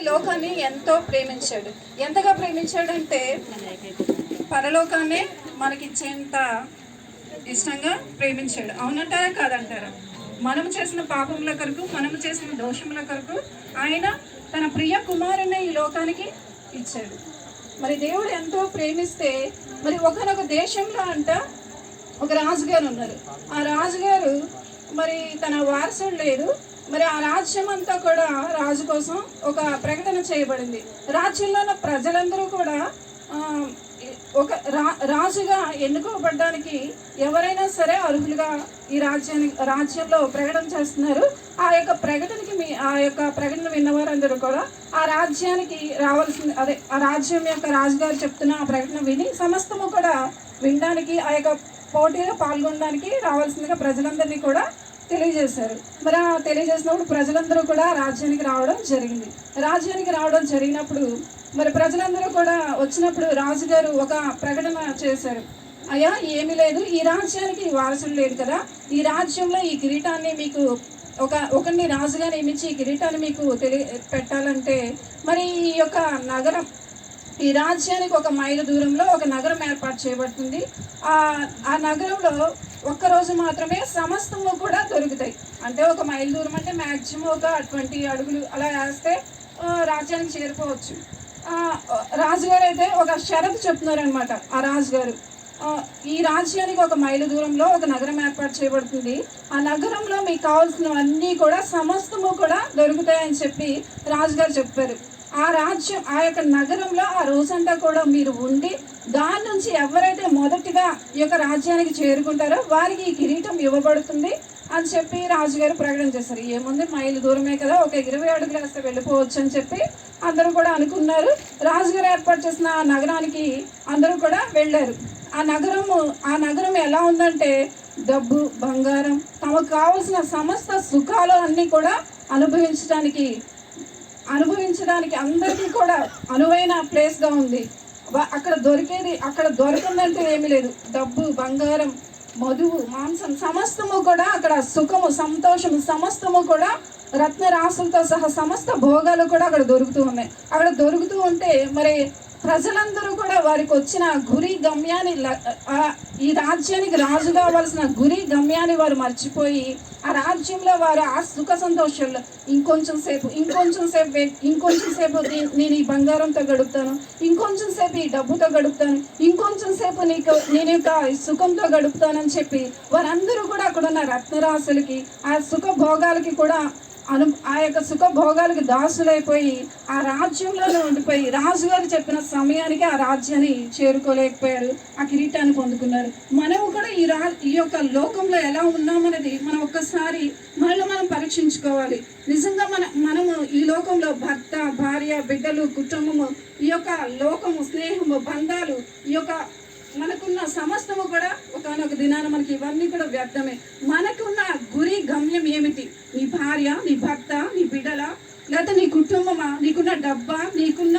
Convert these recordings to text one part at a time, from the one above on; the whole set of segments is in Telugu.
లోకాన్ని ఎంతో ప్రేమించాడు. ఎంతగా ప్రేమించాడంటే పరలోకాన్నే మనకిచ్చేంత ఇష్టంగా ప్రేమించాడు. అవునంటారా కాదంటారా? మనం చేసిన పాపముల కొరకు, మనం చేసిన దోషముల కొరకు ఆయన తన ప్రియ కుమారుని ఈ లోకానికి ఇచ్చాడు. మరి దేవుడు ఎంతో ప్రేమిస్తే మరి ఒకనొక దేశంలో అంట ఒక రాజుగారు ఉన్నారు. ఆ రాజుగారు మరి తన వారసుడు లేడు. మరి ఆ రాజ్యం అంతా కూడా రాజు కోసం ఒక ప్రకటన చేయబడింది. రాజ్యంలో ఉన్న ప్రజలందరూ కూడా ఒక రాజుగా ఎన్నుకోబడ్డానికి ఎవరైనా సరే అర్హులుగా ఈ రాజ్యంలో ప్రకటన చేస్తున్నారు. ఆ యొక్క ప్రకటన విన్నవారందరూ కూడా ఆ రాజ్యానికి రావాల్సింది, అదే ఆ రాజ్యం యొక్క రాజుగారు చెప్తున్న ఆ ప్రకటన విని సమస్తము కూడా వినడానికి, ఆ యొక్క పోటీలో పాల్గొనడానికి రావాల్సిందిగా ప్రజలందరినీ కూడా తెలియజేశారు. మరి ఆ తెలియజేసినప్పుడు ప్రజలందరూ కూడా రాజ్యానికి రావడం జరిగినప్పుడు మరి ప్రజలందరూ కూడా వచ్చినప్పుడు రాజుగారు ఒక ప్రకటన చేశారు. అయ్యా, ఏమీ లేదు, ఈ రాజ్యానికి వారసుడు లేదు కదా, ఈ రాజ్యంలో ఈ కిరీటాన్ని మీకు ఒకరిని రాజుగా నియమించి ఈ కిరీటాన్ని మీకు పెట్టాలంటే మరి ఈ యొక్క నగరం, ఈ రాజ్యానికి 1 మైలు దూరంలో ఒక నగరం ఏర్పాటు చేయబడుతుంది. ఆ నగరంలో ఒక్కరోజు మాత్రమే సమస్తము కూడా దొరుకుతాయి. అంటే 1 మైలు దూరం అంటే మ్యాక్సిమం ఒక 20 అడుగులు అలా వేస్తే రాజ్యానికి చేరిపోవచ్చు. రాజుగారు అయితే ఒక షరతు చెప్తున్నారనమాట. ఆ రాజుగారు, ఈ రాజ్యానికి 1 మైలు దూరంలో ఒక నగరం ఏర్పాటు చేయబడుతుంది. ఆ నగరంలో మీకు కావాల్సినవన్నీ కూడా సమస్తము కూడా దొరుకుతాయని చెప్పి రాజుగారు చెప్పారు. ఆ యొక్క నగరంలో ఆ రోజంతా కూడా మీరు ఉండి దాని నుంచి ఎవరైతే మొదటిగా ఈ యొక్క రాజ్యానికి చేరుకుంటారో వారికి ఈ కిరీటం ఇవ్వబడుతుంది అని చెప్పి రాజుగారు ప్రకటన చేశారు. ఏముంది, మైలు దూరమే కదా, ఒక 20 అడుగులు వేస్తే వెళ్ళిపోవచ్చు అని చెప్పి అందరూ కూడా అనుకున్నారు. రాజుగారు ఏర్పాటు చేసిన ఆ నగరానికి అందరూ కూడా వెళ్ళారు. ఆ నగరం ఎలా ఉందంటే డబ్బు, బంగారం, తమకు కావలసిన సమస్త సుఖాలు అన్నీ కూడా అనుభవించడానికి అందరికీ కూడా అనువైన ప్లేస్గా ఉంది. అక్కడ దొరకందంటే ఏమీ లేదు. డబ్బు, బంగారం, మధువు, మాంసం సమస్తము కూడా అక్కడ సుఖము, సంతోషము సమస్తము కూడా రత్నరాశులతో సహా సమస్త భోగాలు కూడా అక్కడ దొరుకుతూ ఉన్నాయి. అక్కడ దొరుకుతూ ఉంటే మరి ప్రజలందరూ కూడా వారికి వచ్చిన గురి గమ్యాన్ని, ఈ రాజ్యానికి రాజు కావాల్సిన గురి గమ్యాన్ని వారు మర్చిపోయి ఆ రాజ్యంలో వారు ఆ సుఖ సంతోషాల్లో ఇంకొంచెం సేపు నేను ఈ బంగారంతో గడుపుతాను, ఇంకొంచెం సేపు ఈ డబ్బుతో గడుపుతాను, ఇంకొంచెం సేపు నేను యొక్క సుఖంతో గడుపుతానని చెప్పి వారందరూ కూడా అక్కడ ఉన్న రత్నరాశులకి, ఆ సుఖ భోగాలకి కూడా ఆ యొక్క సుఖ భోగాలకు దాసులైపోయి ఆ రాజ్యంలోనే ఉండిపోయి రాజుగారు చెప్పిన సమయానికి ఆ రాజ్యాన్ని చేరుకోలేకపోయారు, ఆ కిరీటాన్ని పొందుకున్నారు. మనము కూడా ఈ యొక్క లోకంలో ఎలా ఉన్నామనేది మనం ఒక్కసారి మనం పరీక్షించుకోవాలి. నిజంగా మనము ఈ లోకంలో భర్త, భార్య, బిడ్డలు, కుటుంబము, ఈ యొక్క లోకము, స్నేహము, బంధాలు, ఈ యొక్క మనకున్న సమస్తము కూడా ఒకనొక దినాన మనకి ఇవన్నీ కూడా వ్యర్థమే. మనకున్న గురి గమ్యం ఏమిటి? నీ భార్య, నీ భర్త, నీ బిడ్డల, లేదా నీ కుటుంబమా, నీకున్న డబ్బా, నీకున్న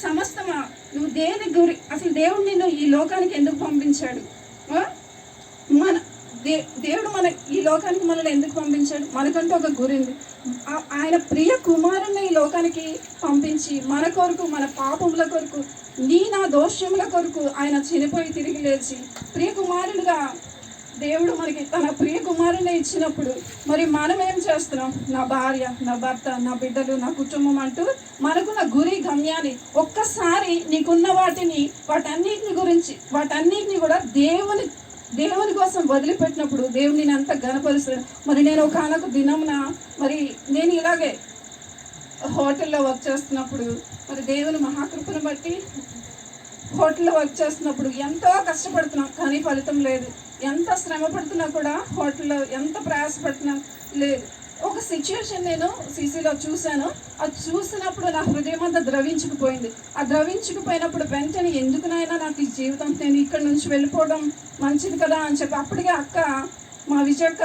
సమస్తమా? నువ్వు దేని గురి? అసలు దేవుడు నిన్ను ఈ లోకానికి ఎందుకు పంపించాడు? దేవుడు ఈ లోకానికి మనల్ని ఎందుకు పంపించాడు? మనకంటూ ఒక గురి ఉంది. ఆయన ప్రియ కుమారుని ఈ లోకానికి పంపించి మన కొరకు, మన పాపముల కొరకు, నా దోషముల కొరకు ఆయన చనిపోయి తిరిగి లేచి ప్రియ కుమారుడుగా దేవుడు మనకి తన ప్రియ కుమారుని ఇచ్చినప్పుడు మరి మనం ఏం చేస్తున్నాం? నా భార్య, నా భర్త, నా బిడ్డలు, నా కుటుంబం అంటూ మనకున్న గురి గమ్యాన్ని ఒక్కసారి నీకున్న వాటన్నిటిని కూడా దేవుని కోసం వదిలిపెట్టినప్పుడు దేవుని నేను అంత ఘనపరుస్తాడు. మరి నేను ఒకనొక దినమున మరి నేను ఇలాగే హోటల్లో వర్క్ చేస్తున్నప్పుడు మరి దేవుని మహాకృపను బట్టి హోటల్లో వర్క్ చేస్తున్నప్పుడు ఎంతో కష్టపడుతున్నాం, కానీ ఫలితం లేదు. ఎంత శ్రమ పడుతున్నా కూడా హోటల్లో ఎంత ప్రయాసపడుతున్నా లేదు. ఒక సిచ్యువేషన్ నేను సీసీలో చూశాను. అది చూసినప్పుడు నా హృదయం అంతా ద్రవించుకుపోయింది. ఆ ద్రవించుకుపోయినప్పుడు వెంటనే ఎందుకునైనా నాకు ఈ జీవితం, నేను ఇక్కడి నుంచి వెళ్ళిపోవడం మంచిది కదా అని చెప్పి అప్పటికే అక్క మా విజయక్క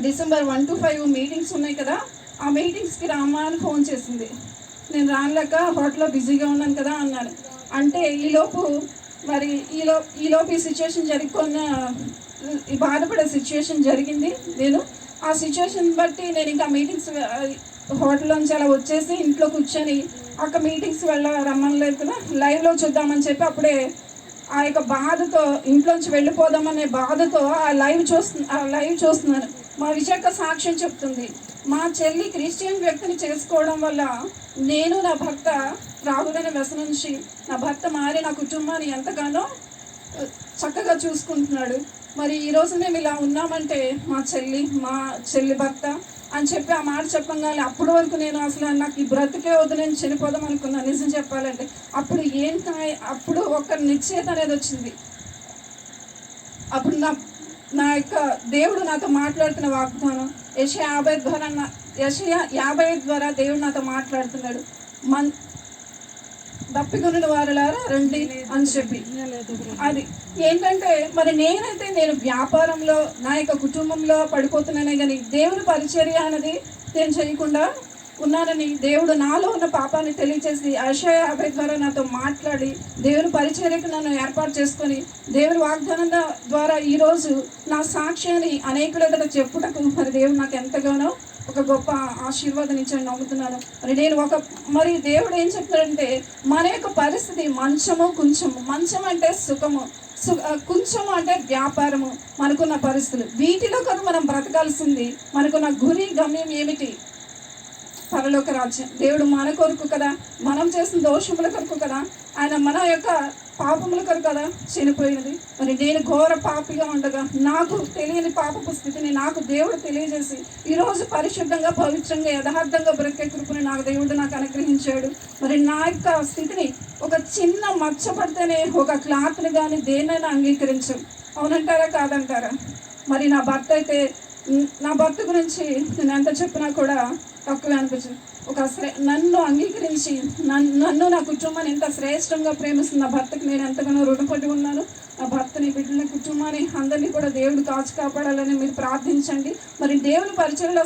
December 1 to 5 మీటింగ్స్ ఉన్నాయి కదా, ఆ మీటింగ్స్కి రామ్మా అని ఫోన్ చేసింది. నేను రానలేక హోటల్లో బిజీగా ఉన్నాను కదా అన్నాను. అంటే ఈలోపు ఈ సిచ్యువేషన్ బాధపడే సిచ్యువేషన్ జరిగింది. నేను ఆ సిచ్యువేషన్ బట్టి నేను ఇంకా మీటింగ్స్ హోటల్లోంచి అలా వచ్చేసి ఇంట్లో కూర్చొని అక్క మీటింగ్స్ రమ్మనలేదు కదా, లైవ్లో చూద్దామని చెప్పి అప్పుడే ఆ యొక్క బాధతో ఇంట్లోంచి వెళ్ళిపోదామనే బాధతో ఆ లైవ్ చూస్తున్నాను. మా విశాఖ సాక్ష్యం చెప్తుంది, మా చెల్లి క్రిస్టియన్ వ్యక్తిని చేసుకోవడం వల్ల నేను నా భర్త రాహులైన వ్యసనం నుంచి నా భర్త మారి నా కుటుంబాన్ని ఎంతగానో చక్కగా చూసుకుంటున్నాడు. మరి ఈరోజు మేము ఇలా ఉన్నామంటే మా చెల్లి భర్త అని చెప్పి ఆ మాట చెప్పగానే అప్పటి వరకు నేను అసలు నాకు ఈ బ్రతికే వద్దు, నేను చనిపోదాం అనుకున్నాను నిజం చెప్పాలంటే. అప్పుడు ఒక నిశ్చయత అనేది వచ్చింది. అప్పుడు నా యొక్క దేవుడు నాతో మాట్లాడుతున్న వాగ్దానం యెషయా 50 ద్వారా దేవుడు నాతో మాట్లాడుతున్నాడు. దప్పికొనిన వారులారా రండి అని చెప్పి. అది ఏంటంటే మరి నేను వ్యాపారంలో నా యొక్క కుటుంబంలో పడిపోతున్నానే కానీ దేవుని పరిచర్య అనేది నేను చేయకుండా ఉన్నానని దేవుడు నాలో ఉన్న పాపాన్ని తెలియచేసి యెషయా 50 ద్వారా నాతో మాట్లాడి దేవుని పరిచర్యకు నన్ను ఏర్పాటు చేసుకొని దేవుని వాగ్దానం ద్వారా ఈరోజు నా సాక్ష్యాన్ని అనేకుల ఎదుట చెప్పుటకు మరి దేవుడు నాకు ఎంతగానో ఒక గొప్ప ఆశీర్వాదం ఇచ్చాను నమ్ముతున్నాను. మరి దేవుడు ఏం చెప్తాడంటే మన యొక్క పరిస్థితి మంచం అంటే సుఖము, కొంచెము అంటే వ్యాపారము, మనకున్న పరిస్థితులు, వీటిలో కదా మనం బ్రతకాల్సింది. మనకున్న గురి గమ్యం ఏమిటి? పరలోక రాజ్యం. దేవుడు మన కొరకు కదా, మనం చేసిన దోషముల కొరకు కదా, ఆయన మన యొక్క పాపముల కొరకు కదా చనిపోయినది. మరి నేను ఘోర పాపిగా ఉండగా నాకు తెలియని పాపపు స్థితిని నాకు దేవుడు తెలియజేసి ఈరోజు పరిశుద్ధంగా పవిత్రంగా యథార్థంగా బ్రతికే కృపని దేవుడు నాకు అనుగ్రహించాడు. మరి నా యొక్క స్థితిని ఒక చిన్న మచ్చ పడితేనే ఒక క్లాత్ని కానీ దేన్నైనా అంగీకరించం. అవునంటారా కాదంటారా? మరి నా భర్త గురించి నేను ఎంత చెప్పినా కూడా తక్కువే అనిపించింది. నన్ను అంగీకరించి నన్ను నా కుటుంబాన్ని ఎంత శ్రేష్టంగా ప్రేమిస్తుంది నా భర్తకి నేను ఎంతగానో రుణపడి ఉన్నాను. నా భర్తని, బిడ్డని, కుటుంబాన్ని అందరినీ కూడా దేవుడు కాపాడాలని మీరు ప్రార్థించండి. మరి దేవుని పరిచయంలో